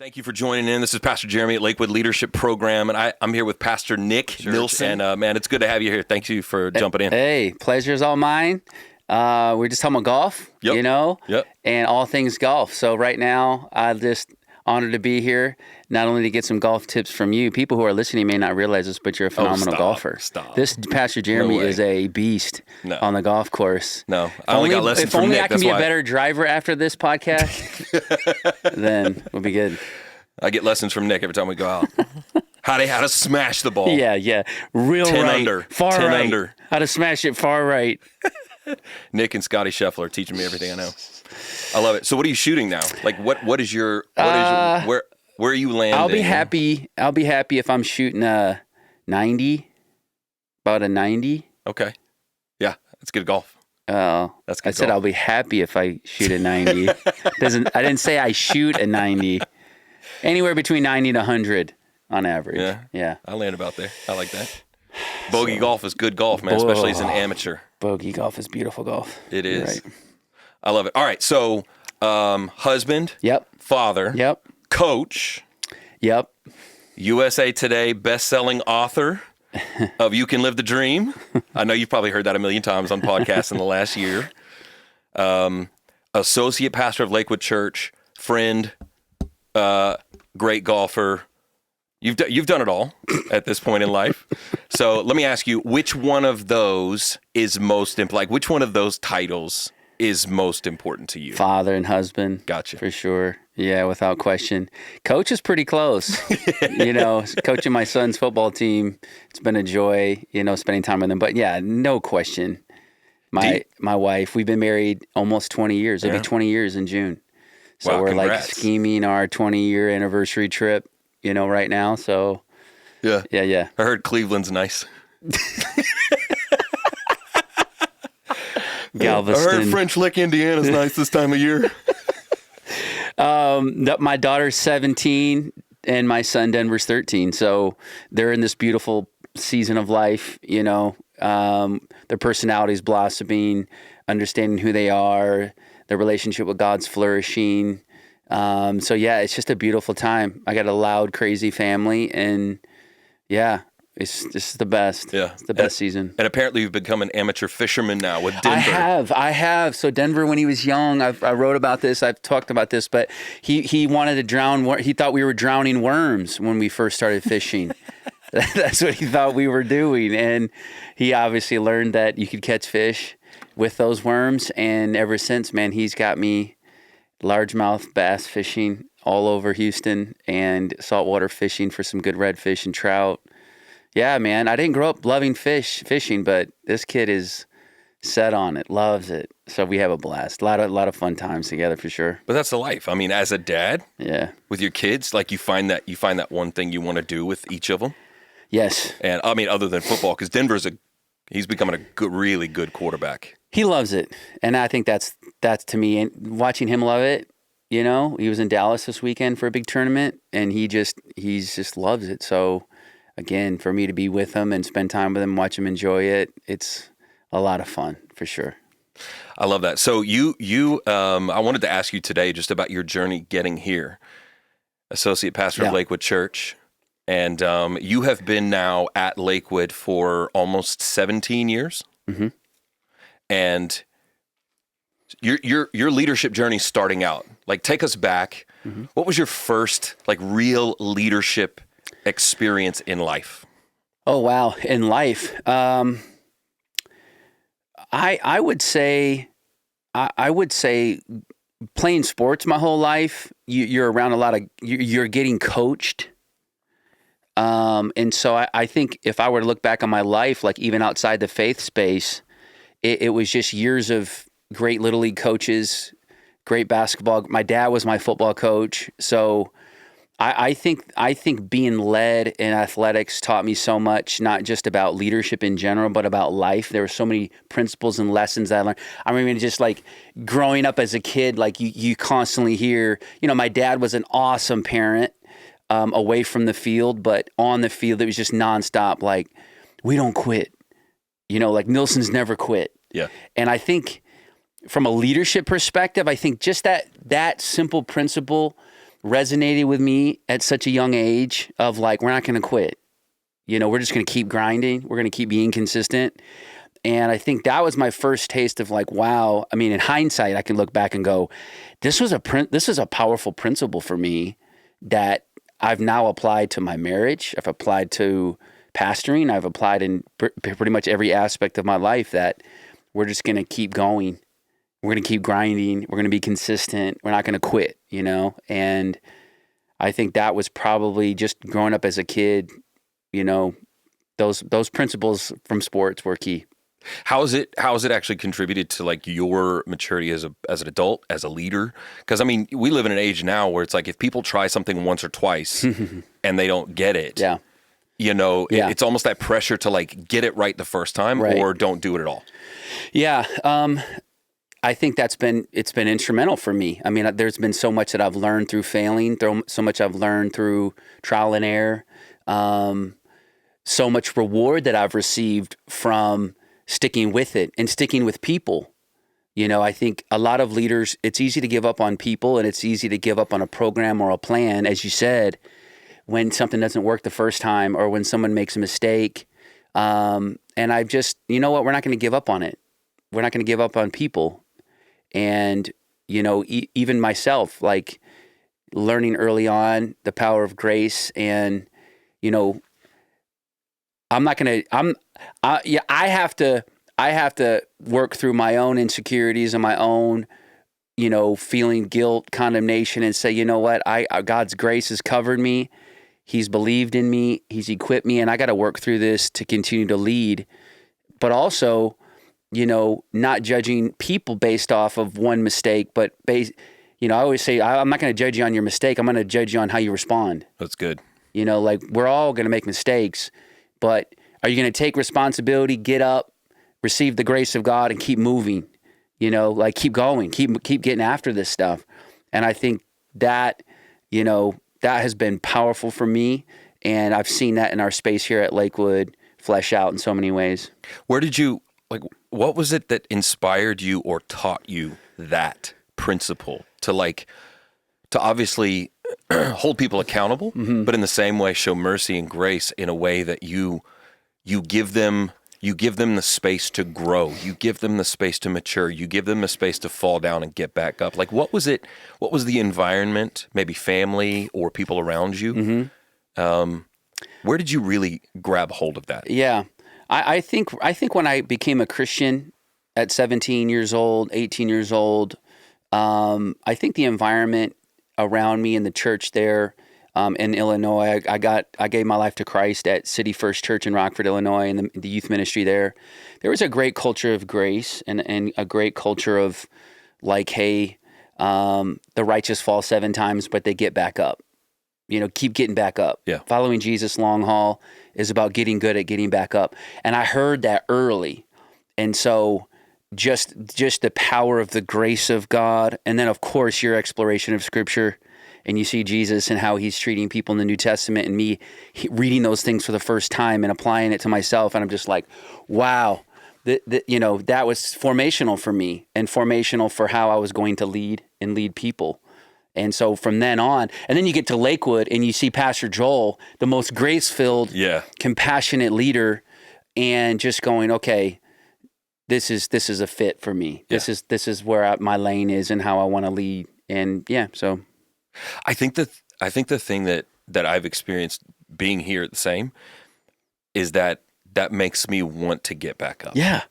Thank you for joining in. This is Pastor Jeremy at Lakewood Leadership Program, and I'm here with Pastor Nick Nilson. And man, it's good to have you here. Thank you for jumping in. Hey, pleasure's all mine. We're just talking about golf, and all things golf. So right now, I'm just honored to be here, not only to get some golf tips from you. People who are listening may not realize this, but you're a phenomenal golfer. This Pastor Jeremy is a beast on the golf course. No, I only got lessons from Nick. If only I can be a better driver after this podcast, then we'll be good. I get lessons from Nick every time we go out. How to smash the ball. Yeah. Real 10 right, under, far 10 right. under. How to smash it far right. Nick and Scotty Scheffler are teaching me everything I know. I love it. So what are you shooting now? Like where are you landing? I'll be happy if I'm shooting a 90, about a 90. Okay. Yeah, that's good golf. Oh, that's good. I said I'll be happy if I shoot a 90. I didn't say I shoot a 90. Anywhere between 90 to 100 on average. Yeah. I land about there. I like that. Bogey golf is good golf, man, especially as an amateur. Bogey golf is beautiful golf. It is. You're right. I love it. All right, so husband, father, coach, USA Today best-selling author of You Can Live the Dream. I know you've probably heard that a million times on podcasts in the last year. Associate pastor of Lakewood Church, friend, great golfer. You've done it all at this point in life. So let me ask you, which one of those is most important? Like, which one of those titles is most important to you? Father and husband. Gotcha. For sure. Yeah, without question. Coach is pretty close. Coaching my son's football team, it's been a joy, spending time with them. But yeah, no question. My wife, we've been married almost 20 years. It'll be 20 years in June. So we're congrats. like scheming our 20-year anniversary trip, right now. So yeah. I heard Cleveland's nice. Galveston. I heard French Lick, Indiana's nice this time of year. My daughter's 17 and my son Denver's 13. So they're in this beautiful season of life, their personalities blossoming, understanding who they are, their relationship with God's flourishing. So yeah, it's just a beautiful time. I got a loud, crazy family, and yeah, it's just the best. Yeah, it's the best season. And apparently, you've become an amateur fisherman now with Denver. I have. So Denver, when he was young, I wrote about this. I've talked about this, but he wanted to drown. He thought we were drowning worms when we first started fishing. That's what he thought we were doing, and he obviously learned that you could catch fish with those worms. And ever since, man, he's got me largemouth bass fishing all over Houston and saltwater fishing for some good redfish and trout. Yeah, man, I didn't grow up loving fishing, but this kid is set on it, loves it. So we have a blast. A lot of fun times together for sure. But that's the life. I mean, as a dad, with your kids, like you find that one thing you want to do with each of them. Yes. And I mean, other than football, because he's becoming a really good quarterback. He loves it, and I think that's to me. And watching him love it, he was in Dallas this weekend for a big tournament, and he just loves it. So, again, for me to be with him and spend time with him, watch him enjoy it, it's a lot of fun for sure. I love that. So I wanted to ask you today just about your journey getting here, associate pastor of Lakewood Church, and you have been now at Lakewood for almost 17 years. Mm-hmm. And your leadership journey starting out, like take us back. Mm-hmm. What was your first like real leadership experience in life? Oh, wow. In life. I would say playing sports my whole life, you're around you're getting coached. And so I think if I were to look back on my life, like even outside the faith space, it was just years of great Little League coaches, great basketball. My dad was my football coach. So I think being led in athletics taught me so much, not just about leadership in general, but about life. There were so many principles and lessons that I learned. I mean, just like growing up as a kid, like you constantly hear, my dad was an awesome parent away from the field, but on the field, it was just nonstop. Like, we don't quit. Like Nilson's never quit. Yeah. And I think from a leadership perspective, I think just that simple principle resonated with me at such a young age of like, we're not going to quit. We're just going to keep grinding. We're going to keep being consistent. And I think that was my first taste of like, wow. I mean, in hindsight, I can look back and go, this is a powerful principle for me that I've now applied to my marriage. I've applied to pastoring. I've applied in pretty much every aspect of my life, that we're just going to keep going. We're going to keep grinding. We're going to be consistent. We're not going to quit, And I think that was probably just growing up as a kid, those principles from sports were key. How has it actually contributed to like your maturity as an adult, as a leader? Because I mean, we live in an age now where it's like if people try something once or twice and they don't get it, it's almost that pressure to like get it right the first time or don't do it at all. Yeah. I think it's been instrumental for me. I mean, there's been so much that I've learned through failing, so much I've learned through trial and error, so much reward that I've received from sticking with it and sticking with people. I think a lot of leaders, it's easy to give up on people and it's easy to give up on a program or a plan, as you said, when something doesn't work the first time or when someone makes a mistake. And I've just, we're not going to give up on it. We're not going to give up on people. And, even myself, like learning early on the power of grace and, I have to work through my own insecurities and my own, feeling guilt, condemnation, and say, you know what, God's grace has covered me. He's believed in me. He's equipped me, and I got to work through this to continue to lead. But also, not judging people based off of one mistake, but I always say, I'm not going to judge you on your mistake. I'm going to judge you on how you respond. That's good. Like we're all going to make mistakes, but are you going to take responsibility, get up, receive the grace of God, and keep moving? Like keep going, keep getting after this stuff. And I think that, that has been powerful for me. And I've seen that in our space here at Lakewood flesh out in so many ways. Where did you, what was it that inspired you or taught you that principle to obviously hold people accountable, but in the same way show mercy and grace in a way that you give them the space to grow, you give them the space to mature, you give them the space to fall down and get back up. Like what was the environment, maybe family or people around you? Where did you really grab hold of that? Yeah. I think when I became a Christian at 17 years old, 18 years old, I think the environment around me in the church there in Illinois, I gave my life to Christ at City First Church in Rockford, Illinois, and the youth ministry there. There was a great culture of grace and a great culture of like, hey, the righteous fall 7 times, but they get back up. Keep getting back up. Yeah. Following Jesus long haul is about getting good at getting back up. And I heard that early. And so just the power of the grace of God. And then, of course, your exploration of Scripture. And you see Jesus and how he's treating people in the New Testament and me reading those things for the first time and applying it to myself. And I'm just like, wow, that was formational for me and formational for how I was going to lead people. And so from then on, and then you get to Lakewood and you see Pastor Joel, the most grace-filled, compassionate leader, and just going, okay, this is a fit for me. Yeah. This is where my lane is and how I want to lead. And so I think the thing that I've experienced being here at the same is that makes me want to get back up. Yeah.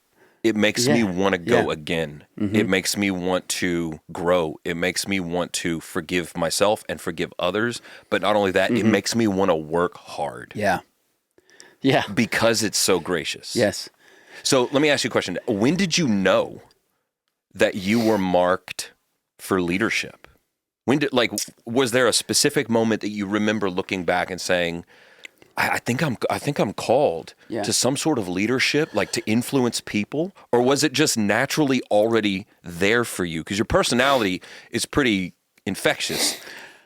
It makes me want to go again. Mm-hmm. It makes me want to grow. It makes me want to forgive myself and forgive others. But not only that, it makes me want to work hard. Yeah. Yeah. Because it's so gracious. Yes. So let me ask you a question. When did you know that you were marked for leadership? Was there a specific moment that you remember looking back and saying, I think I'm called to some sort of leadership, like to influence people? Or was it just naturally already there for you? Because your personality is pretty infectious.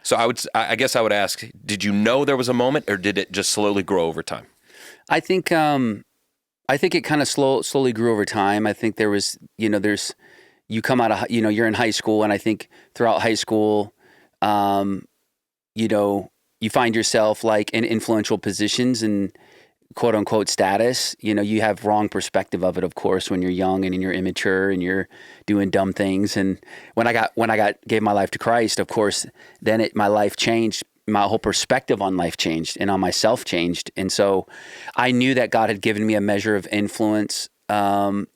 So I guess I would ask, did you know there was a moment, or did it just slowly grow over time? I think it kind of slowly grew over time. I think there was, you come out of, you're in high school, and I think throughout high school, you find yourself like in influential positions and quote unquote status, you have wrong perspective of it, of course, when you're young and you're immature and you're doing dumb things. And when I gave my life to Christ, of course, then my life changed. My whole perspective on life changed and on myself changed. And so I knew that God had given me a measure of influence. And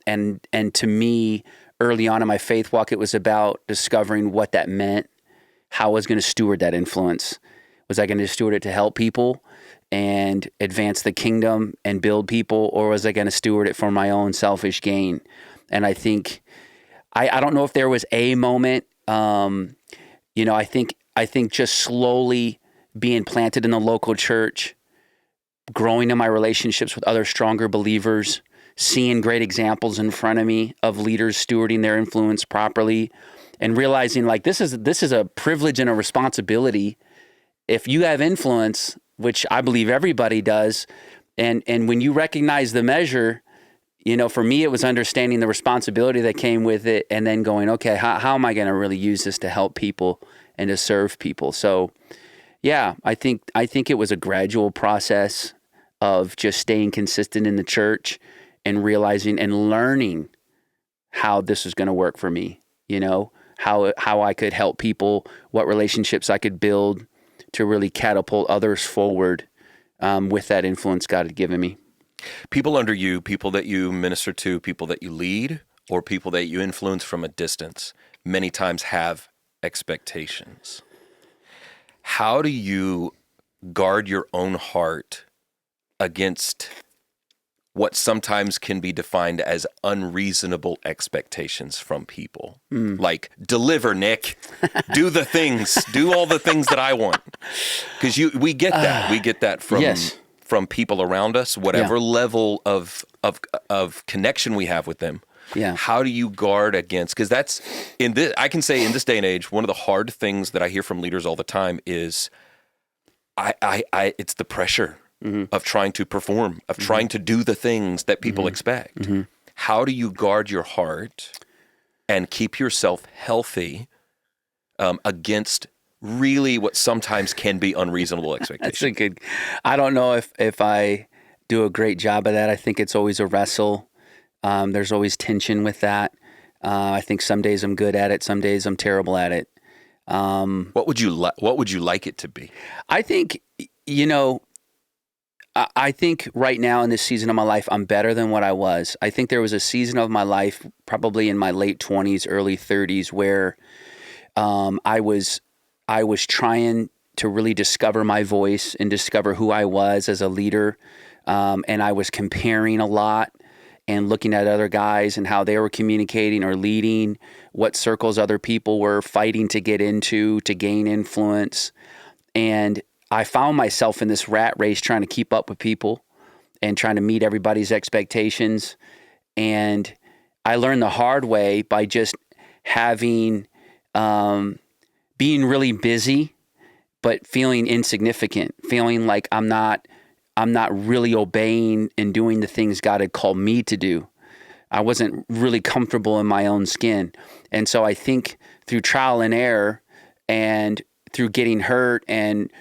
to me, early on in my faith walk, it was about discovering what that meant, how I was going to steward that influence. Was I going to steward it to help people and advance the kingdom and build people, or was I going to steward it for my own selfish gain? And I think, I don't know if there was a moment, I think just slowly being planted in the local church, growing in my relationships with other stronger believers, seeing great examples in front of me of leaders stewarding their influence properly, and realizing like this is a privilege and a responsibility. If you have influence, which I believe everybody does, and when you recognize the measure, for me it was understanding the responsibility that came with it, and then going, okay, how am I going to really use this to help people and to serve people? So, yeah, I think it was a gradual process of just staying consistent in the church and realizing and learning how this was going to work for me. How I could help people, what relationships I could build to really catapult others forward with that influence God had given me. People under you, people that you minister to, people that you lead, or people that you influence from a distance, many times have expectations. How do you guard your own heart against what sometimes can be defined as unreasonable expectations from people? Like, deliver, Nick. Do the things. Do all the things that I want. Because we get that. We get that from people around us, whatever level of connection we have with them. Yeah. How do you guard against? Because that's I can say in this day and age, one of the hard things that I hear from leaders all the time is, it's the pressure of trying to perform, of trying to do the things that people expect. How do you guard your heart and keep yourself healthy against really what sometimes can be unreasonable expectations? I don't know if I do a great job of that. I think it's always a wrestle. There's always tension with that. I think some days I'm good at it. Some days I'm terrible at it. What would you like it to be? I think, I think right now in this season of my life, I'm better than what I was. I think there was a season of my life, probably in my late 20s, early 30s, where I was trying to really discover my voice and discover who I was as a leader. And I was comparing a lot and looking at other guys and how they were communicating or leading, what circles other people were fighting to get into to gain influence. And I found myself in this rat race trying to keep up with people and trying to meet everybody's expectations. And I learned the hard way by just having, being really busy, but feeling insignificant, feeling like I'm not really obeying and doing the things God had called me to do. I wasn't really comfortable in my own skin. And so I think through trial and error and through getting hurt and,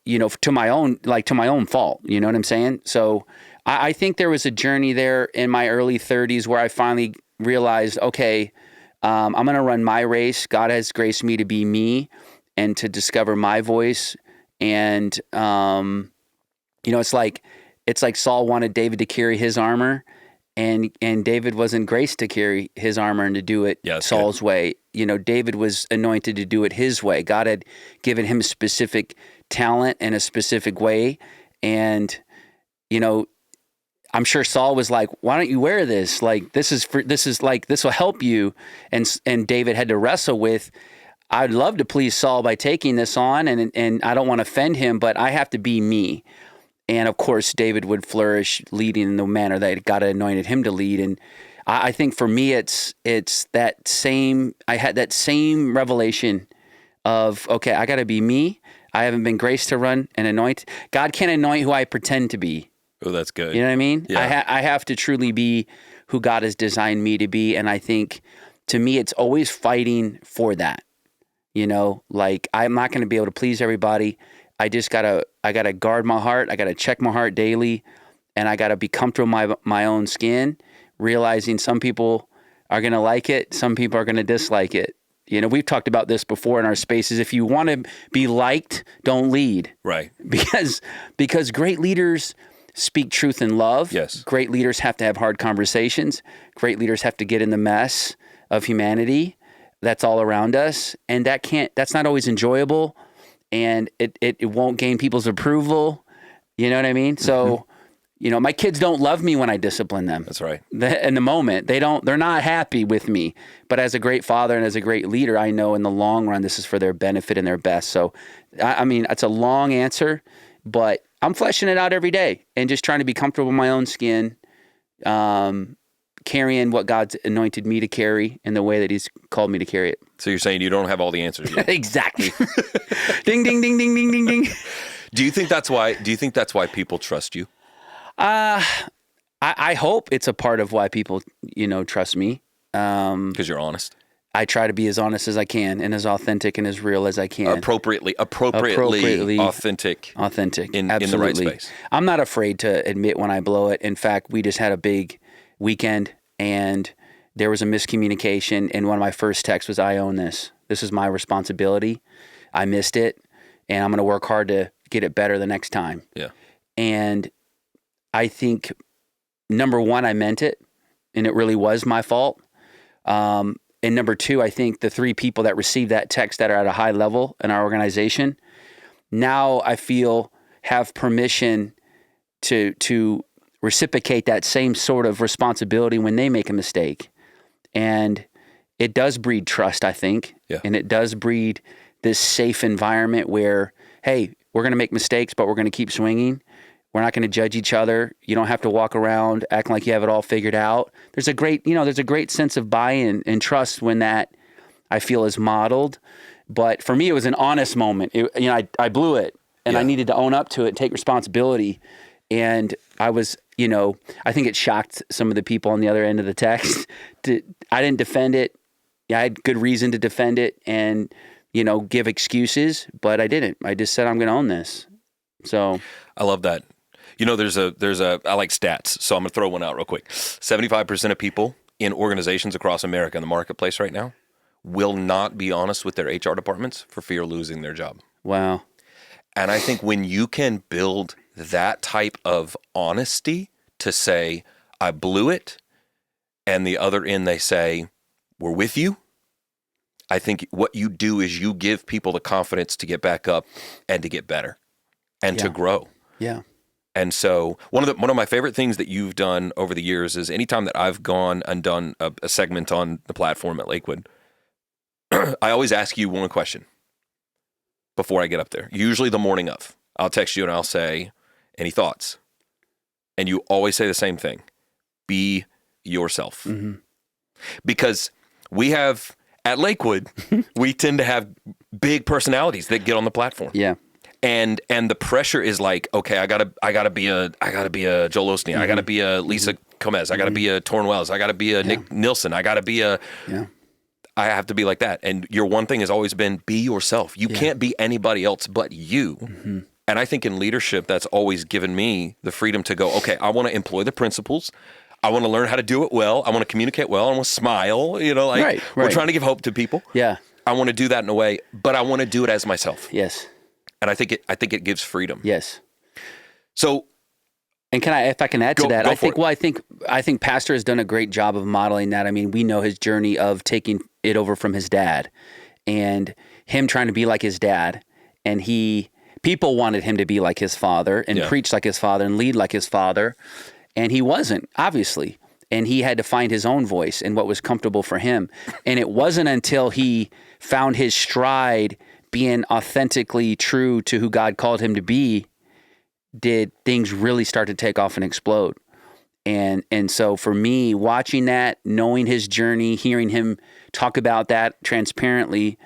to my own fault, you know what I'm saying? So I think there was a journey there in my early 30s where I finally realized, okay, I'm going to run my race. God has graced me to be me and to discover my voice. And, it's like Saul wanted David to carry his armor, and David wasn't graced to carry his armor and to do it Saul's way. David was anointed to do it his way. God had given him specific talent and a specific way. And, I'm sure Saul was like, why don't you wear this? Like, this will help you. And David had to wrestle with, I'd love to please Saul by taking this on, and I don't want to offend him, but I have to be me. And of course, David would flourish leading in the manner that God had anointed him to lead. And I think for me, it's that same, I had that same revelation of, okay, I got to be me. I haven't been graced to run and anoint. God can't anoint who I pretend to be. Oh, that's good. You know what I mean? Yeah. I have to truly be who God has designed me to be. And I think to me, it's always fighting for that. Like I'm not going to be able to please everybody. I gotta guard my heart. I gotta check my heart daily, and I gotta be comfortable in my own skin, realizing some people are going to like it. Some people are going to dislike it. We've talked about this before in our spaces. If you want to be liked, don't lead. Right. Because great leaders speak truth in love. Yes. Great leaders have to have hard conversations. Great leaders have to get in the mess of humanity that's all around us. And that's not always enjoyable. And it won't gain people's approval. You know what I mean? So, my kids don't love me when I discipline them. That's right. In the moment, they're not happy with me. But as a great father and as a great leader, I know in the long run, this is for their benefit and their best. So, I mean, that's a long answer, but I'm fleshing it out every day and just trying to be comfortable in my own skin, carrying what God's anointed me to carry in the way that He's called me to carry it. So you're saying you don't have all the answers yet? Exactly. Ding, ding, ding, ding, ding, ding, ding. Do you think that's why people trust you? I hope it's a part of why people, trust me. Because you're honest. I try to be as honest as I can and as authentic and as real as I can. Appropriately authentic. Authentic. In the right space. I'm not afraid to admit when I blow it. In fact, we just had a big weekend and there was a miscommunication. And one of my first texts was, I own this. This is my responsibility. I missed it. And I'm going to work hard to get it better the next time. Yeah. And I think, number one, I meant it, and it really was my fault. And number two, I think the three people that received that text that are at a high level in our organization, now I feel have permission to reciprocate that same sort of responsibility when they make a mistake. And it does breed trust, I think. Yeah. And it does breed this safe environment where, hey, we're going to make mistakes, but we're going to keep swinging. We're not going to judge each other. You don't have to walk around acting like you have it all figured out. There's a great sense of buy-in and trust when that, I feel, is modeled. But for me, it was an honest moment. I blew it, and I needed to own up to it and take responsibility. And I was, I think it shocked some of the people on the other end of the text. I didn't defend it. I had good reason to defend it and, give excuses, but I didn't. I just said, I'm going to own this. So I love that. I like stats, so I'm going to throw one out real quick. 75% of people in organizations across America in the marketplace right now will not be honest with their HR departments for fear of losing their job. Wow. And I think when you can build that type of honesty to say, I blew it, and the other end they say, we're with you, I think what you do is you give people the confidence to get back up and to get better and to grow. Yeah. And so one of my favorite things that you've done over the years is anytime that I've gone and done a segment on the platform at Lakewood, I always ask you one question before I get up there, usually the morning of. I'll text you and I'll say, any thoughts? And you always say the same thing, be yourself. Mm-hmm. Because we have, at Lakewood, we tend to have big personalities that get on the platform. Yeah. And the pressure is like, okay, I gotta be a Joel Osteen. Mm-hmm. I gotta be a Lisa Gomez. I gotta be a Torn Wells. I gotta be a Nick Nilson. I gotta be a. Yeah. I have to be like that. And your one thing has always been be yourself. You can't be anybody else but you. Mm-hmm. And I think in leadership, that's always given me the freedom to go, okay, I want to employ the principles. I want to learn how to do it well. I want to communicate well. I want to smile. Right. We're trying to give hope to people. Yeah. I want to do that in a way, but I want to do it as myself. Yes. And I think it gives freedom. Yes. So, and if I can add to that, I think Pastor has done a great job of modeling that. I mean, we know his journey of taking it over from his dad and him trying to be like his dad. And people wanted him to be like his father and preach like his father and lead like his father. And he wasn't, obviously. And he had to find his own voice and what was comfortable for him. And it wasn't until he found his stride being authentically true to who God called him to be, did things really start to take off and explode. And so for me, watching that, knowing his journey, hearing him talk about that transparently,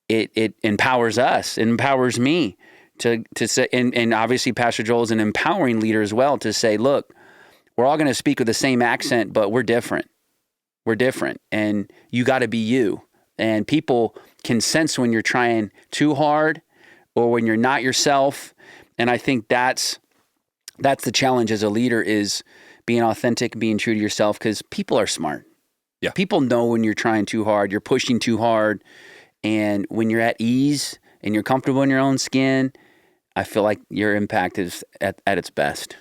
it empowers us. It empowers me to say, and obviously Pastor Joel is an empowering leader as well, to say, look, we're all going to speak with the same accent, but we're different. We're different. And you got to be you. And people can sense when you're trying too hard or when you're not yourself. And I think that's the challenge as a leader, is being authentic, being true to yourself, because people are smart. Yeah. People know when you're trying too hard, you're pushing too hard. And when you're at ease and you're comfortable in your own skin, I feel like your impact is at its best.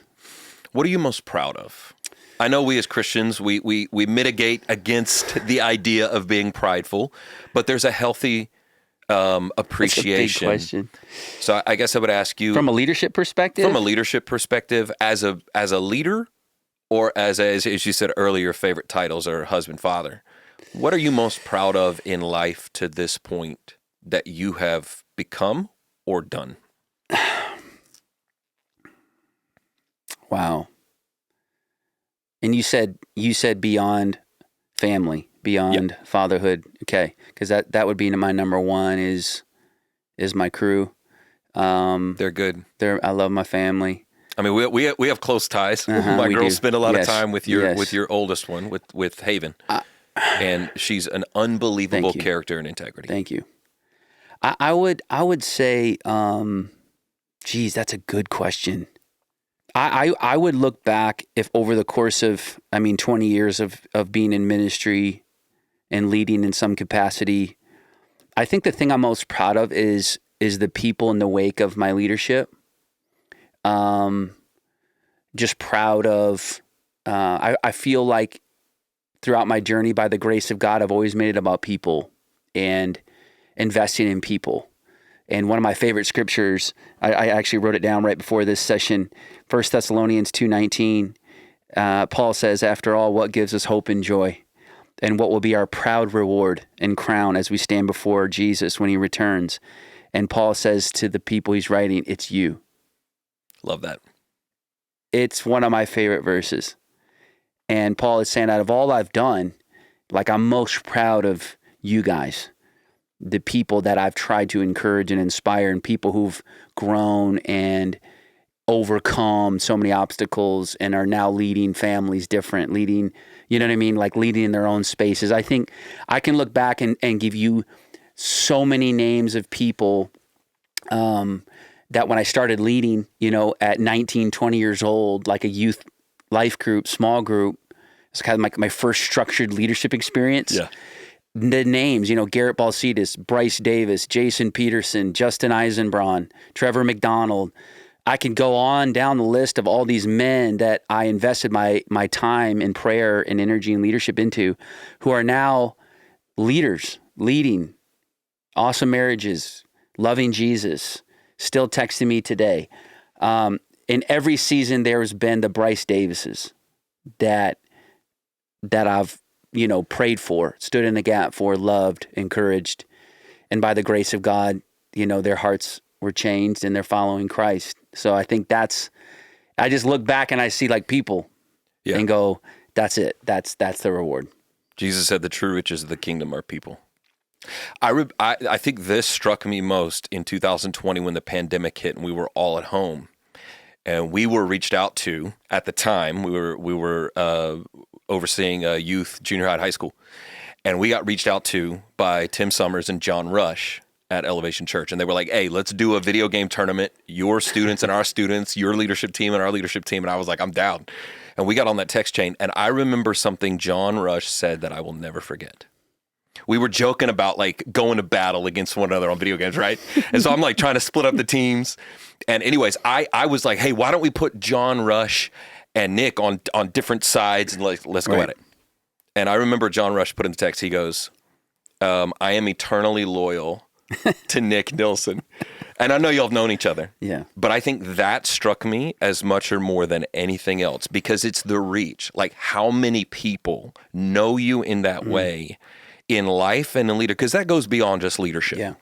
What are you most proud of? I know we as Christians, we mitigate against the idea of being prideful, but there's a healthy appreciation. That's a big question. So I guess I would ask you, From a leadership perspective? From a leadership perspective, as a leader, or as you said earlier, your favorite titles are husband, father. What are you most proud of in life to this point that you have become or done? Wow. And you said beyond family, beyond fatherhood. Okay. Because that would be my number one is my crew. They're good. I love my family. I mean, we have close ties. My girls spend a lot of time with your oldest one, with Haven. And she's an unbelievable character and integrity. Thank you. I would say, geez, that's a good question. I would look back, if over the course of, 20 years of being in ministry and leading in some capacity, I think the thing I'm most proud of is the people in the wake of my leadership. Just proud of, I feel like throughout my journey, by the grace of God, I've always made it about people and investing in people. And one of my favorite scriptures, I actually wrote it down right before this session, 1 Thessalonians 2:19. Paul says, after all, what gives us hope and joy, and what will be our proud reward and crown as we stand before Jesus when he returns. And Paul says to the people he's writing, it's you. Love that. It's one of my favorite verses. And Paul is saying, out of all I've done, like, I'm most proud of you guys, the people that I've tried to encourage and inspire, and people who've grown and overcome so many obstacles and are now leading families different, leading, you know what I mean? Like, leading in their own spaces. I think I can look back and give you so many names of people that when I started leading, at 19, 20 years old, like a youth life group, small group, it's kind of my first structured leadership experience. Yeah. The names, Garrett Balsitis, Bryce Davis, Jason Peterson, Justin Eisenbraun, Trevor McDonald. I could go on down the list of all these men that I invested my time and prayer and energy and leadership into, who are now leaders, leading awesome marriages, loving Jesus, still texting me today. In every season, there's been the Bryce Davises that I've, prayed for, stood in the gap for, loved, encouraged. And by the grace of God, their hearts were changed and they're following Christ. So I think I just look back and I see like people and go, that's it. That's the reward. Jesus said the true riches of the kingdom are people. I think this struck me most in 2020 when the pandemic hit and we were all at home. And we were reached out to at the time. We were overseeing youth, junior high, high school, and we got reached out to by Tim Summers and John Rush at Elevation Church, and they were like, "Hey, let's do a video game tournament. Your students and our students, your leadership team and our leadership team." And I was like, "I'm down." And we got on that text chain, and I remember something John Rush said that I will never forget. We were joking about like going to battle against one another on video games, right? And so I'm like trying to split up the teams. And anyways, I was like, hey, why don't we put John Rush and Nick on different sides and let's go at it. And I remember John Rush put in the text, he goes, I am eternally loyal to Nick Nilson. And I know y'all have known each other. Yeah. But I think that struck me as much or more than anything else because it's the reach. Like how many people know you in that way in life and in leader, because that goes beyond just leadership. Yeah.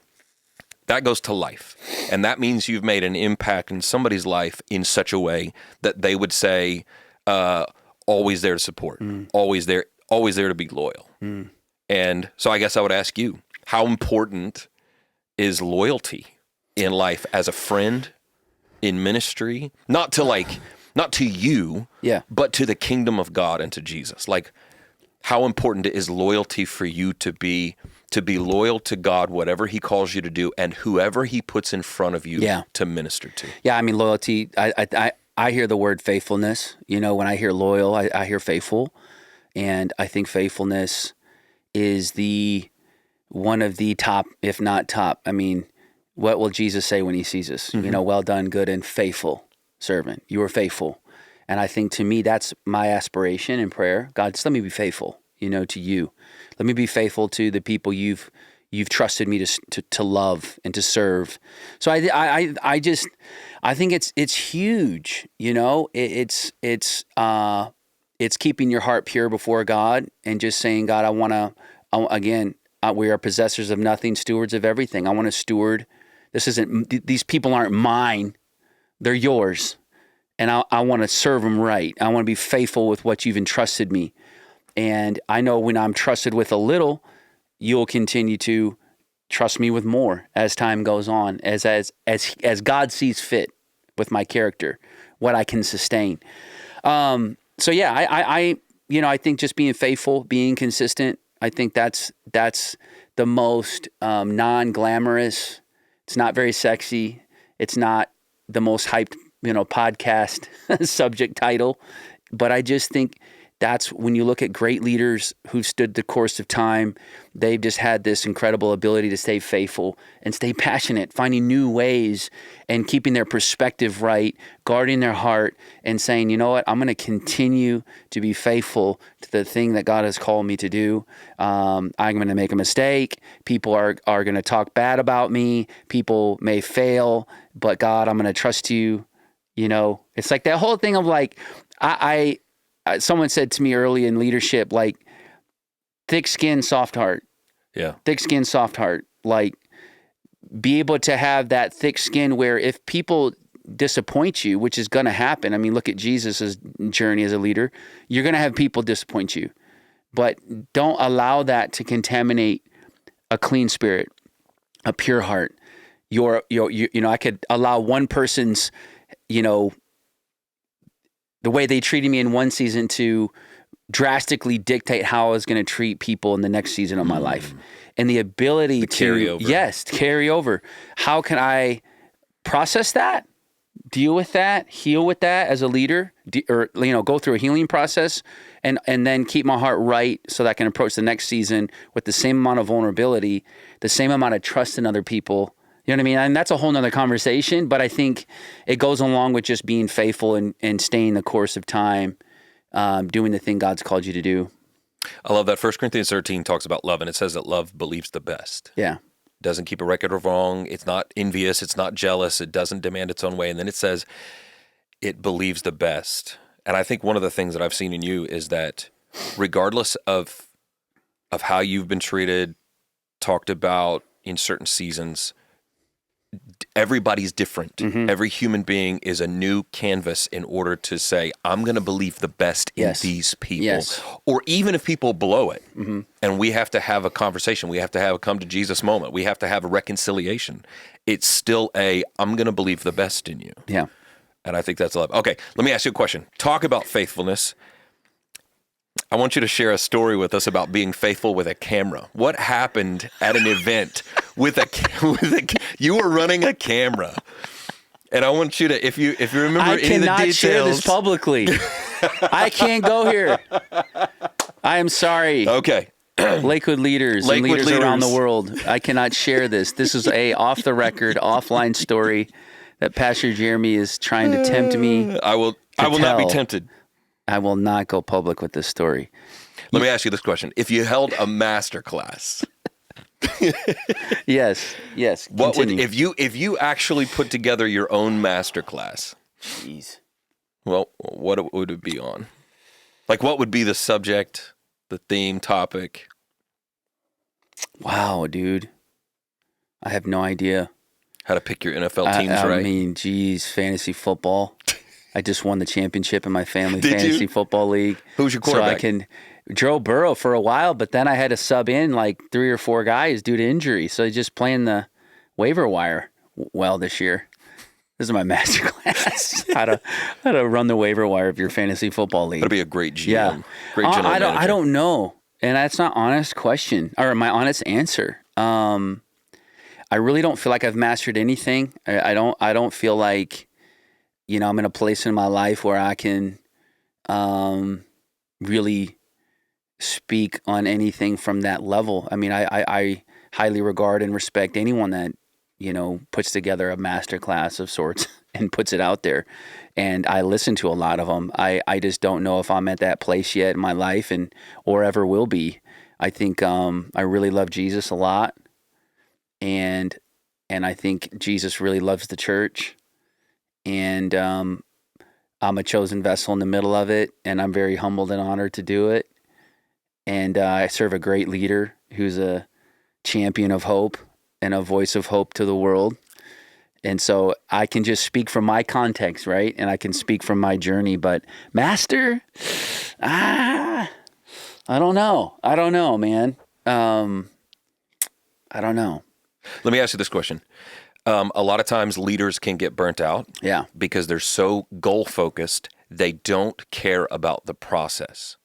That goes to life. And that means you've made an impact in somebody's life in such a way that they would say, always there to support, always there to be loyal. And so I guess I would ask you, how important is loyalty in life as a friend, in ministry, not to you, but to the kingdom of God and to Jesus? Like, how important is loyalty for you to be to be loyal to God, whatever he calls you to do, and whoever he puts in front of you to minister to. Yeah, I mean, loyalty, I hear the word faithfulness. You know, when I hear loyal, I hear faithful. And I think faithfulness is one of the top, if not top. I mean, what will Jesus say when he sees us? You know, well done, good and faithful servant. You were faithful. And I think to me, that's my aspiration in prayer. God, just let me be faithful, you know, to you. Let me be faithful to the people you've trusted me to love and to serve. So I think it's huge, you know. It's keeping your heart pure before God and just saying, God, we are possessors of nothing, stewards of everything. I want to steward. These people aren't mine. They're yours. And I want to serve them right. I want to be faithful with what you've entrusted me. And I know when I'm trusted with a little, you'll continue to trust me with more as time goes on, as God sees fit with my character, what I can sustain. So yeah, I think just being faithful, being consistent, I think that's the most non-glamorous. It's not very sexy. It's not the most hyped, podcast subject title, but I just think that's when you look at great leaders who've stood the course of time, they've just had this incredible ability to stay faithful and stay passionate, finding new ways and keeping their perspective right, guarding their heart and saying, you know what, I'm going to continue to be faithful to the thing that God has called me to do. I'm going to make a mistake. People are going to talk bad about me. People may fail, but God, I'm going to trust you. You know, it's like that whole thing of like, someone said to me early in leadership, like, thick skin, soft heart. Yeah. Thick skin, soft heart. Like, be able to have that thick skin where if people disappoint you, which is going to happen. I mean, look at Jesus' journey as a leader. You're going to have people disappoint you. But don't allow that to contaminate a clean spirit, a pure heart. I could allow one person's, the way they treated me in one season to drastically dictate how I was going to treat people in the next season of my life. And the ability to carry over. Yes, carry over. How can I process that, deal with that, heal with that as a leader, go through a healing process and then keep my heart right so that I can approach the next season with the same amount of vulnerability, the same amount of trust in other people. You know what I mean? And that's a whole nother conversation, but I think it goes along with just being faithful and staying the course of time, doing the thing God's called you to do. I love that 1 Corinthians 13 talks about love, and it says that love believes the best. Yeah. Doesn't keep a record of wrong. It's not envious. It's not jealous. It doesn't demand its own way. And then it says it believes the best. And I think one of the things that I've seen in you is that regardless of how you've been treated, talked about in certain seasons, everybody's different. Mm-hmm. Every human being is a new canvas in order to say, I'm going to believe the best in these people. Yes. Or even if people blow it, and we have to have a conversation, we have to have a come to Jesus moment, we have to have a reconciliation, it's still I'm going to believe the best in you. Yeah. And I think that's love. Okay, let me ask you a question. Talk about faithfulness. I want you to share a story with us about being faithful with a camera. What happened at an event you were running a camera, and I want you to, if you remember any of the details. I cannot share this publicly. I can't go here. I am sorry. Okay. Lakewood leaders and leaders around the world. I cannot share this. This is a off the record, offline story that Pastor Jeremy is trying to tempt me. I will not be tempted. I will not go public with this story. Let me ask you this question. If you held a master class. Yes. What would, if you actually put together your own master class? Jeez. Well, what would it be on? Like, what would be the subject, the theme, topic? Wow, dude. I have no idea. How to pick your NFL teams, right? I mean, geez, fantasy football. I just won the championship in my family Did fantasy you? Football league. Who's your quarterback? So Joe Burrow for a while, but then I had to sub in like 3 or 4 guys due to injury. So just playing the waiver wire well this year. This is my master class. how to run the waiver wire of your fantasy football league. That'd be a great GM. Yeah. Great general manager. I don't know. And that's not honest question or my honest answer. I really don't feel like I've mastered anything. I don't feel like, I'm in a place in my life where I can really speak on anything from that level. I mean, I highly regard and respect anyone that, puts together a master class of sorts and puts it out there. And I listen to a lot of them. I just don't know if I'm at that place yet in my life or ever will be. I think I really love Jesus a lot. And I think Jesus really loves the church. And I'm a chosen vessel in the middle of it. And I'm very humbled and honored to do it. And I serve a great leader who's a champion of hope and a voice of hope to the world. And so I can just speak from my context, right? And I can speak from my journey. But master, I don't know. I don't know, man. I don't know. Let me ask you this question. A lot of times leaders can get burnt out because they're so goal-focused, they don't care about the process.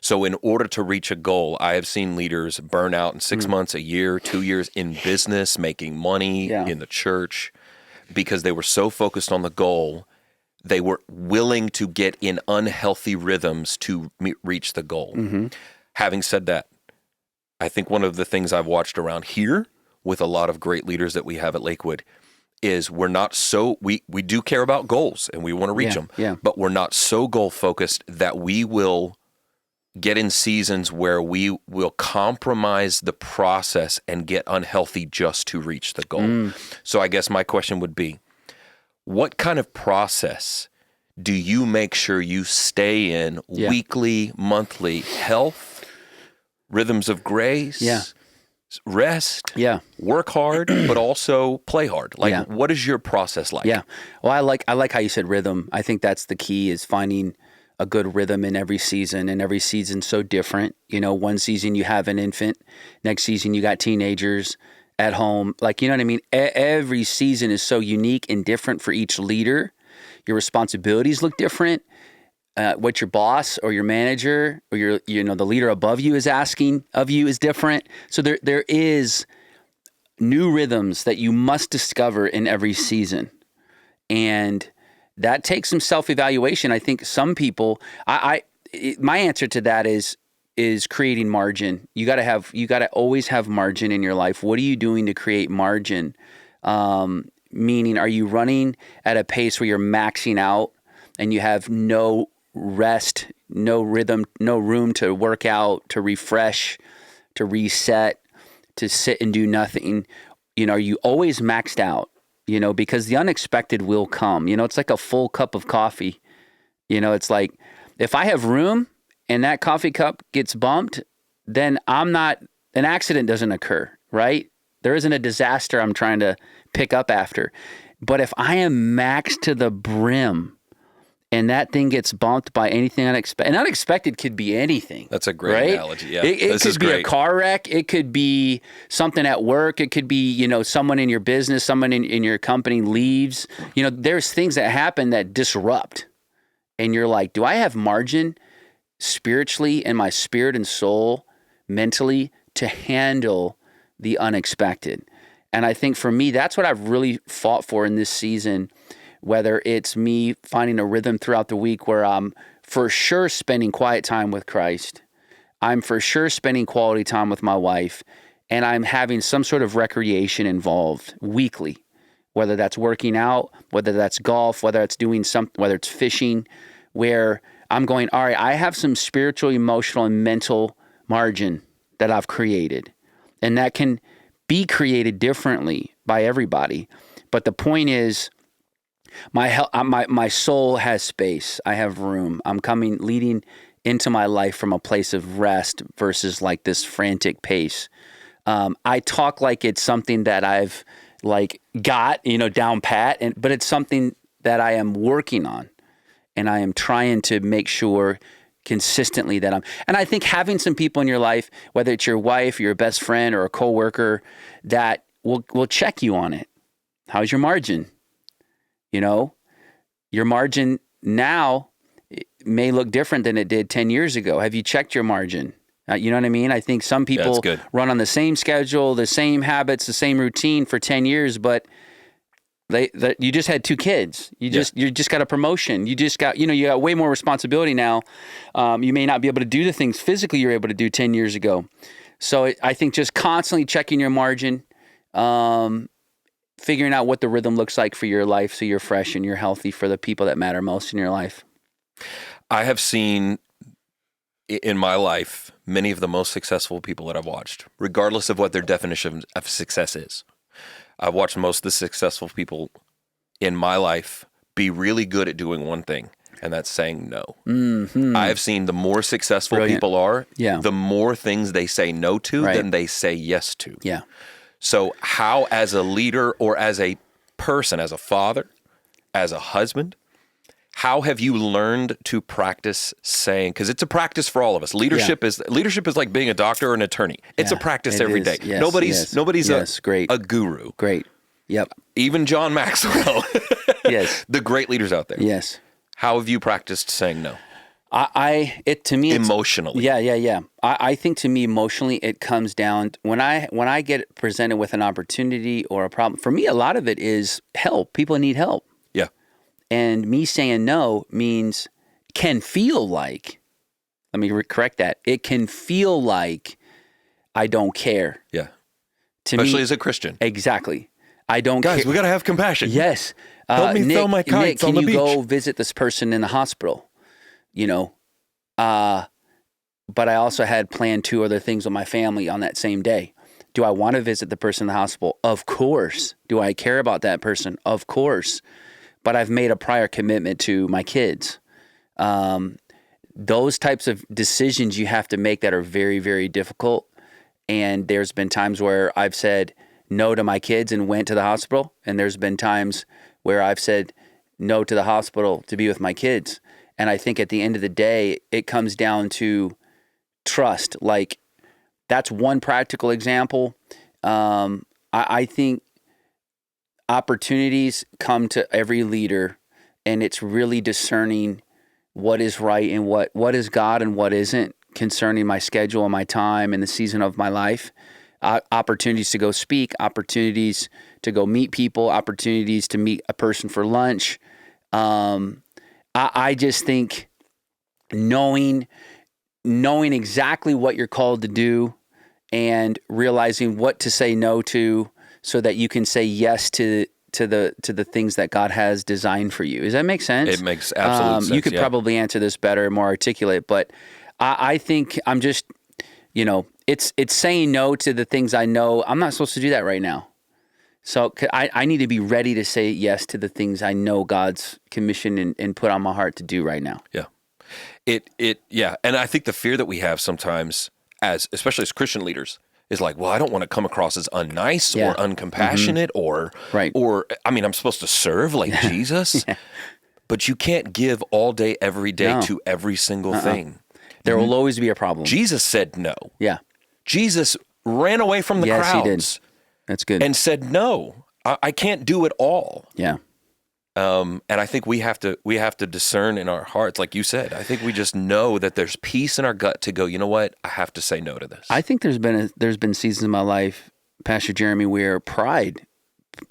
So in order to reach a goal, I have seen leaders burn out in 6 months, a year, 2 years in business, making money in the church, because they were so focused on the goal, they were willing to get in unhealthy rhythms to reach the goal. Mm-hmm. Having said that, I think one of the things I've watched around here with a lot of great leaders that we have at Lakewood is we're not so, we do care about goals and we want to reach them, but we're not so goal focused that we will get in seasons where we will compromise the process and get unhealthy just to reach the goal. So I guess my question would be, what kind of process do you make sure you stay in weekly, monthly? Health, rhythms of grace, rest, work hard, but also play hard. Like, what is your process like? Yeah. Well, I like how you said rhythm. I think that's the key, is finding a good rhythm in every season, and every season's so different. One season you have an infant, next season you got teenagers at home. Like, you know what I mean? Every season is so unique and different for each leader. Your responsibilities look different. What your boss or your manager or your, the leader above you is asking of you is different. So there is new rhythms that you must discover in every season. And that takes some self-evaluation. I think some people, my answer to that is creating margin. You got to always have margin in your life. What are you doing to create margin? Meaning, are you running at a pace where you're maxing out and you have no rest, no rhythm, no room to work out, to refresh, to reset, to sit and do nothing? Are you always maxed out? Because the unexpected will come. It's like a full cup of coffee. It's like, if I have room and that coffee cup gets bumped, then an accident doesn't occur, right? There isn't a disaster I'm trying to pick up after. But if I am maxed to the brim and that thing gets bumped by anything unexpected, and unexpected could be anything. That's a great right? analogy. Yeah, it could be a car wreck. It could be something at work. It could be, someone in your business, someone in your company leaves. There's things that happen that disrupt. And you're like, do I have margin spiritually in my spirit and soul, mentally, to handle the unexpected? And I think for me, that's what I've really fought for in this season. Whether it's me finding a rhythm throughout the week where I'm for sure spending quiet time with Christ, I'm for sure spending quality time with my wife, and I'm having some sort of recreation involved weekly, whether that's working out, whether that's golf, whether it's doing something, whether it's fishing, where I'm going, all right, I have some spiritual, emotional, and mental margin that I've created, and that can be created differently by everybody. But the point is, my soul has space. I have room. I'm leading into my life from a place of rest versus like this frantic pace. I talk like it's something that I've got, down pat, but it's something that I am working on, and I am trying to make sure consistently that and I think having some people in your life, whether it's your wife, your best friend, or a coworker, that will check you on it. How's your margin? Your margin now may look different than it did 10 years ago. Have you checked your margin? You know what I mean? I think some people run on the same schedule, the same habits, the same routine for 10 years, but you just had 2 kids. You just got a promotion. You just got, you got way more responsibility now. You may not be able to do the things physically you were able to do 10 years ago. So I think just constantly checking your margin, figuring out what the rhythm looks like for your life so you're fresh and you're healthy for the people that matter most in your life. I have seen in my life many of the most successful people that I've watched, regardless of what their definition of success is. I've watched most of the successful people in my life be really good at doing one thing, and that's saying no. Mm-hmm. I have seen the more successful people are, the more things they say no to than they say yes to. Yeah. So how, as a leader or as a person, as a father, as a husband, how have you learned to practice saying, because it's a practice for all of us. Leadership is like being a doctor or an attorney. It's a practice every day. Yes, nobody's a guru. Great. Yep. Even John Maxwell. Yes. The great leaders out there. Yes. How have you practiced saying no? To me, emotionally. Yeah. I think to me, emotionally, it comes down when I get presented with an opportunity or a problem. For me, a lot of it is help. People need help. Yeah. And me saying no can feel like, let me correct that. It can feel like I don't care. Yeah. Especially as a Christian. Exactly. I don't care. Guys, we got to have compassion. Yes. Help me throw my kites on the beach. Can you go visit this person in the hospital? But I also had planned 2 other things with my family on that same day. Do I want to visit the person in the hospital? Of course. Do I care about that person? Of course. But I've made a prior commitment to my kids. Those types of decisions you have to make that are very, very difficult. And there's been times where I've said no to my kids and went to the hospital. And there's been times where I've said no to the hospital to be with my kids. And I think at the end of the day, it comes down to trust. Like, that's one practical example. I think opportunities come to every leader, and it's really discerning what is right and what is God and what isn't concerning my schedule and my time and the season of my life. Opportunities to go speak, opportunities to go meet people, opportunities to meet a person for lunch. I just think knowing exactly what you're called to do and realizing what to say no to so that you can say yes to the things that God has designed for you. Does that make sense? It makes absolute sense. You could probably answer this better, more articulate, but I think I'm just, it's saying no to the things I know I'm not supposed to do that right now. So I need to be ready to say yes to the things I know God's commissioned and put on my heart to do right now. Yeah. And I think the fear that we have sometimes, especially as Christian leaders, is like, well, I don't want to come across as unnice or uncompassionate or I'm supposed to serve like Jesus, but you can't give all day, every day to every single thing. There will always be a problem. Jesus said no. Yeah. Jesus ran away from the crowds. He did. That's good. And said, no, I can't do it all. Yeah. And I think we have to discern in our hearts, like you said. I think we just know that there's peace in our gut to go, you know what? I have to say no to this. I think there's been seasons in my life, Pastor Jeremy, where pride,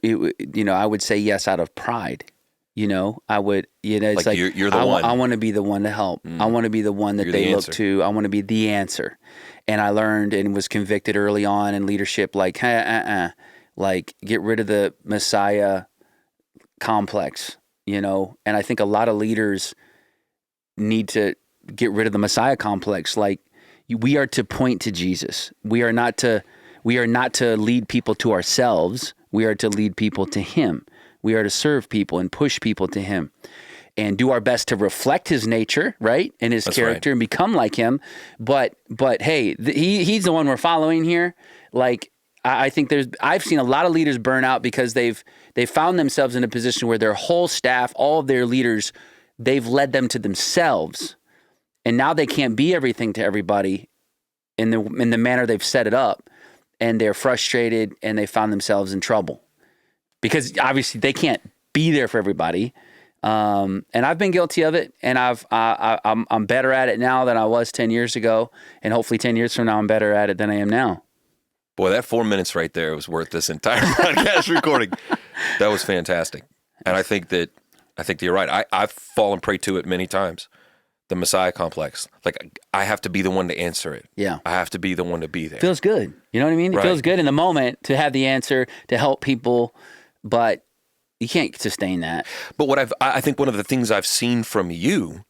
I would say yes out of pride. I would, it's like you're the one. I want to be the one to help. I want to be the one that they look to. I want to be the answer. And I learned and was convicted early on in leadership, like, like get rid of the Messiah complex, and I think a lot of leaders need to get rid of the Messiah complex. Like, we are to point to Jesus. We are not to lead people to ourselves. We are to lead people to Him. We are to serve people and push people to Him and do our best to reflect His nature, right? And His character and become like Him. But hey, He's the one we're following here. Like, I think I've seen a lot of leaders burn out because they've found themselves in a position where their whole staff, all of their leaders, they've led them to themselves. And now they can't be everything to everybody in the manner they've set it up. And they're frustrated and they found themselves in trouble. Because obviously they can't be there for everybody. And I've been guilty of it, and I'm better at it now than I was 10 years ago, and hopefully 10 years from now I'm better at it than I am now. Boy, that 4 minutes right there was worth this entire podcast recording. That was fantastic. And I think that you're right. I've fallen prey to it many times. The Messiah complex. Like, I have to be the one to answer it. Yeah. I have to be the one to be there. Feels good. You know what I mean? It feels good in the moment to have the answer, to help people, but you can't sustain that. But I think one of the things I've seen from you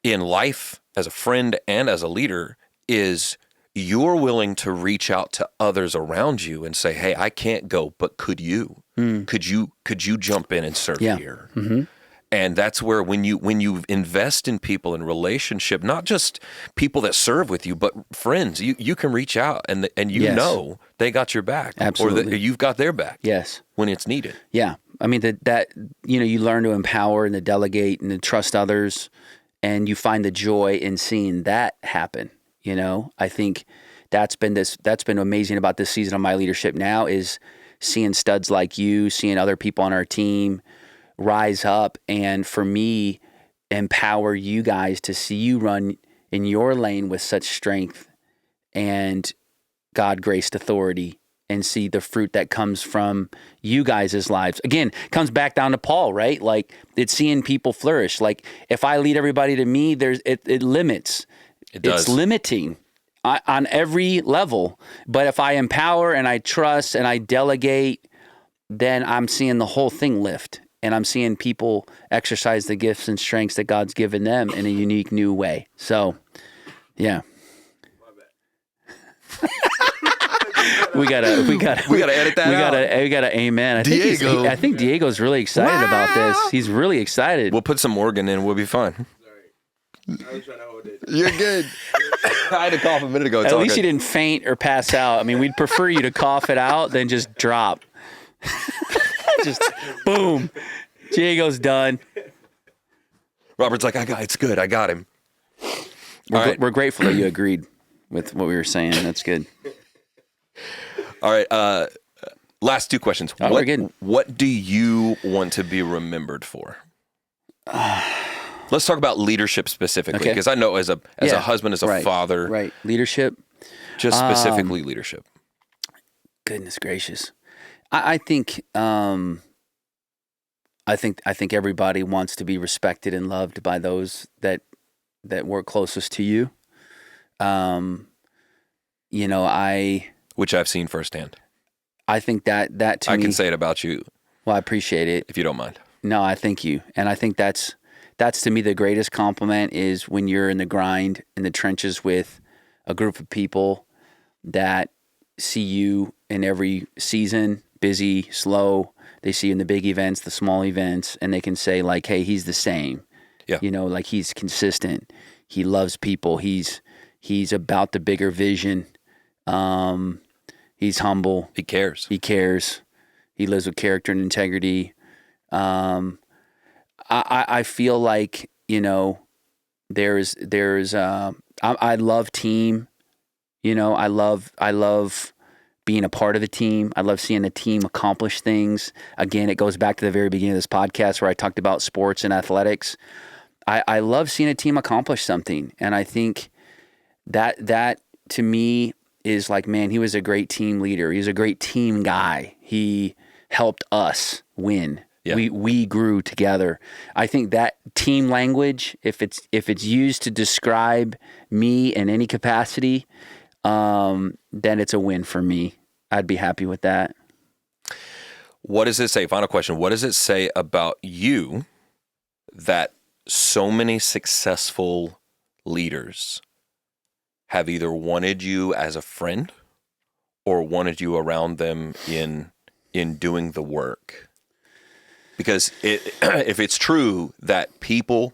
in life as a friend and as a leader is you're willing to reach out to others around you and say, hey, I can't go, but could you? Could you jump in and serve here? Mm-hmm. And that's where when you invest in people in relationship, not just people that serve with you, but friends, you can reach out and you know they got your back. Absolutely. Or you've got their back. Yes. When it's needed. Yeah. I mean, that you learn to empower and to delegate and to trust others, and you find the joy in seeing that happen. I think that's been amazing about this season of my leadership now, is seeing studs like you, seeing other people on our team rise up, and for me, empower you guys to see you run in your lane with such strength and God-graced authority, and see the fruit that comes from you guys' lives. Again, comes back down to Paul, right? Like, it's seeing people flourish. Like, if I lead everybody to me, it limits. It does. It's limiting on every level. But if I empower and I trust and I delegate, then I'm seeing the whole thing lift. And I'm seeing people exercise the gifts and strengths that God's given them in a unique new way. So, yeah. we gotta edit that out. We gotta amen. Diego. I think Diego's really excited about this. He's really excited. We'll put some organ in. We'll be fine. I was trying to hold it. You're good. I had to cough a minute ago. At least you didn't faint or pass out. I mean, we'd prefer you to cough it out than just drop. Just boom. Diego's done. Robert's like, it's good. I got him. We're grateful that you agreed with what we were saying. That's good. All right. Last two questions. We're good. What do you want to be remembered for? Let's talk about leadership specifically, because I know as a husband, as a father, right? Leadership, just specifically leadership. Goodness gracious, I think everybody wants to be respected and loved by those that work closest to you. Which I've seen firsthand. I think that to me, I can say it about you. Well, I appreciate it. If you don't mind. No, I thank you, and I think that's to me the greatest compliment is when you're in the grind, in the trenches with a group of people that see you in every season, busy, slow. They see you in the big events, the small events, and they can say like, hey, he's the same. Yeah. Like he's consistent. He loves people. He's about the bigger vision. He's humble. He cares. He cares. He lives with character and integrity. I feel like, I love team. I love being a part of a team. I love seeing a team accomplish things. Again, it goes back to the very beginning of this podcast where I talked about sports and athletics. I love seeing a team accomplish something. And I think that to me is like, man, he was a great team leader. He was a great team guy. He helped us win. Yeah. We grew together. I think that team language, if it's used to describe me in any capacity, then it's a win for me. I'd be happy with that. What does it say? Final question. What does it say about you that so many successful leaders have either wanted you as a friend or wanted you around them in doing the work? Because if it's true that people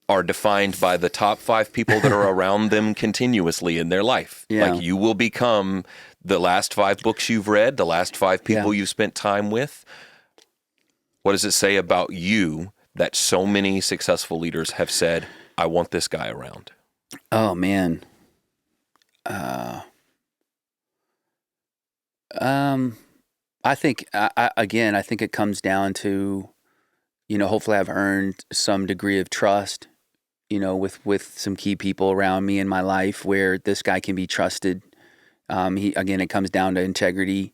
are defined by the top 5 people that are around them continuously in their life, like you will become the last 5 books you've read, the last 5 people you've spent time with. What does it say about you that so many successful leaders have said, I want this guy around? Oh, man. I think, I think it comes down to hopefully I've earned some degree of trust, with some key people around me in my life where this guy can be trusted. It comes down to integrity.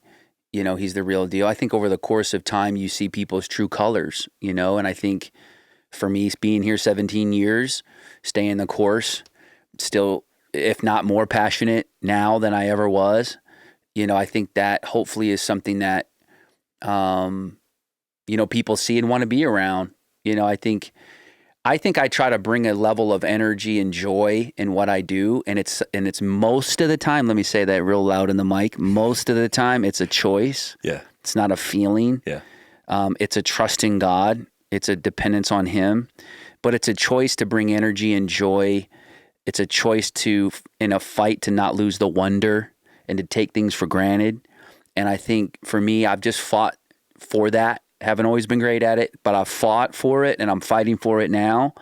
He's the real deal. I think over the course of time, you see people's true colors, and I think for me, being here 17 years, staying the course, still, if not more passionate now than I ever was, I think that hopefully is something that, people see and want to be around. I think I try to bring a level of energy and joy in what I do. And it's most of the time, let me say that real loud in the mic, most of the time it's a choice. Yeah. It's not a feeling. Yeah. It's a trust in God. It's a dependence on Him, but it's a choice to bring energy and joy. It's a choice to, in a fight, to not lose the wonder and to take things for granted. And I think for me, I've just fought for that. Haven't always been great at it, but I've fought for it and I'm fighting for it now.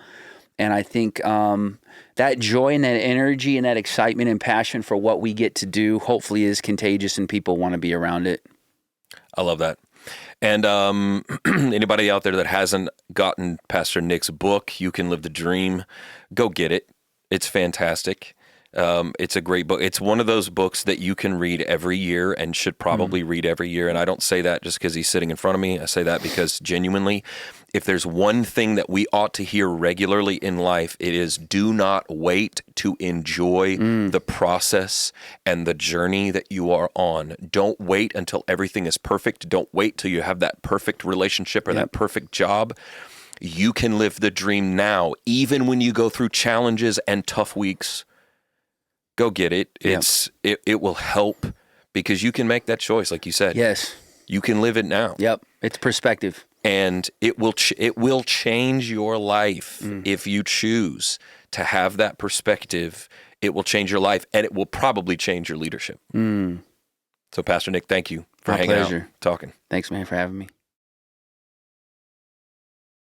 And I think that joy and that energy and that excitement and passion for what we get to do hopefully is contagious and people want to be around it. I love that. And anybody out there that hasn't gotten Pastor Nick's book, You Can Live the Dream, go get it. It's fantastic. It's a great book. It's one of those books that you can read every year and should probably read every year. And I don't say that just because he's sitting in front of me. I say that because genuinely, if there's one thing that we ought to hear regularly in life, it is do not wait to enjoy the process and the journey that you are on. Don't wait until everything is perfect. Don't wait till you have that perfect relationship or that perfect job. You can live the dream now, even when you go through challenges and tough weeks. Go get it. It will help because you can make that choice, like you said. Yes. You can live it now. Yep. It's perspective. And it will change your life if you choose to have that perspective. It will change your life, and it will probably change your leadership. So, Pastor Nick, thank you for hanging out, talking. Thanks, man, for having me.